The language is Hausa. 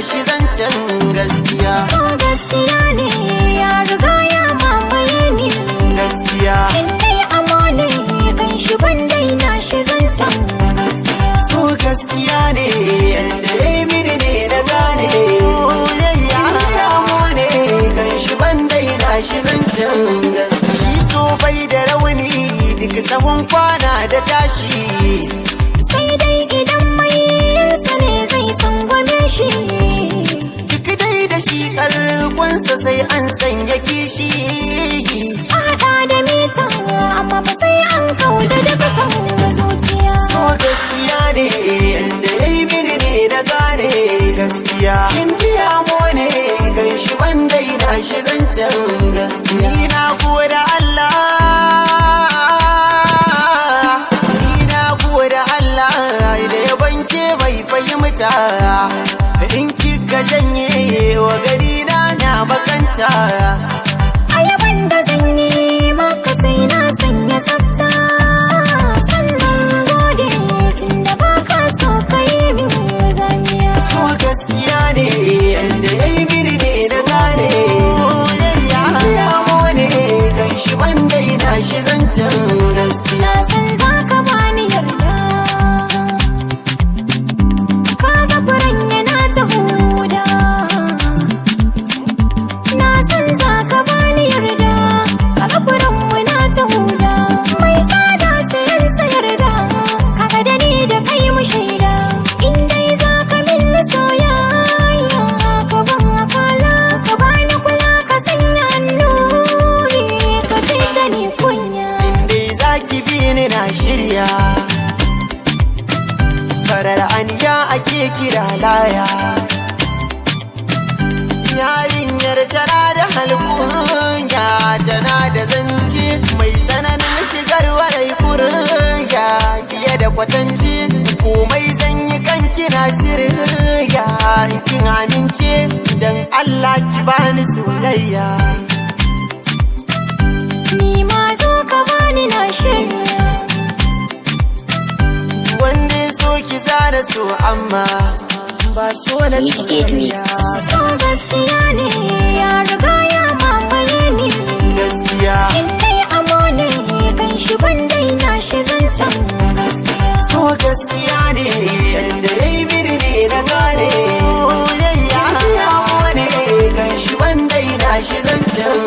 shi zancen gaskiya. So gaskiya ne ya riga ya mamaye ni. Gaskiya. In dai amo ne kan shi ban daina shi zancen gaskiya. So gaskiya ne yanda ya yi mini ne na gane. Soyayya amo ne kan shi ban daina shi zancen gaskiya. Shi so bai da rauni duk tsawon kwana da tashi. Sai dai idan mai yinsa ne zai tsangwame shi. Duk dai da shi karkonsa sai an sanya kishi. A haɗa da mita amma ba sai an kauda da kasan zuciya. So gaskiya ne yanda ya yi mini ne na gane gaskiya. Indi amo ne gan shi ban daina shi zancen gaskiya. Ni na gode Allah, ni na gode Allah da ya banke bai fahimta. In kika janye wa gari na bakanta. A yaban da zan yi maka sai na sanya tsafta. Sannan gode tun da baka so ka yi min zaniya. So gaskiya ne yanda ya yi mini ne na gane. Soyayya amo ne kan shi ban daina shi zancen gaskiya. Na san za ka bani yarda. Kaga furen yana ta huda. Na san za ka bani yarda. Kaga furen mu na ta huda. Mai tsada sayan sayar da. Kaga da ni da kai mu shaida. In dai za ka min soyayya. Ka ban akala. Ka bani kula ka sanya annuri. Ka da ni kunya. Dai zaki bi ni na shirya. Farar aniya ake kira laya. Yarinyar tana da halkunya, tana da zance mai tsananin shigar warai kurya. Fiye da kwatanci komai zan yi kan kina sirriya. Kin amince dan Allah ki bani soyayya. Ni ma zo ka bani na shirya. Wanda so ki zana so amma ba so na soyayya. So gaskiya ne ya riga ya mamaye ni. Gaskiya. In dai amo ne kan shi ban daina shi zancen gaskiya. So gaskiya ne yanda ya yi mini ne na gane. Soyayya amo ne kan shi ban daina shi zancen